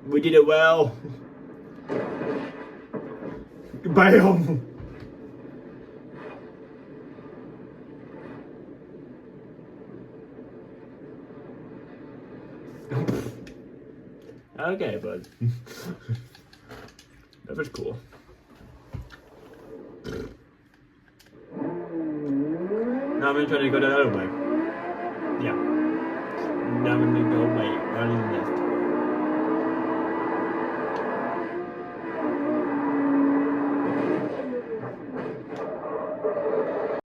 We did it well. Bam! Okay, bud. That was cool. Now I'm gonna try to go the other way. Yeah. Now I'm gonna go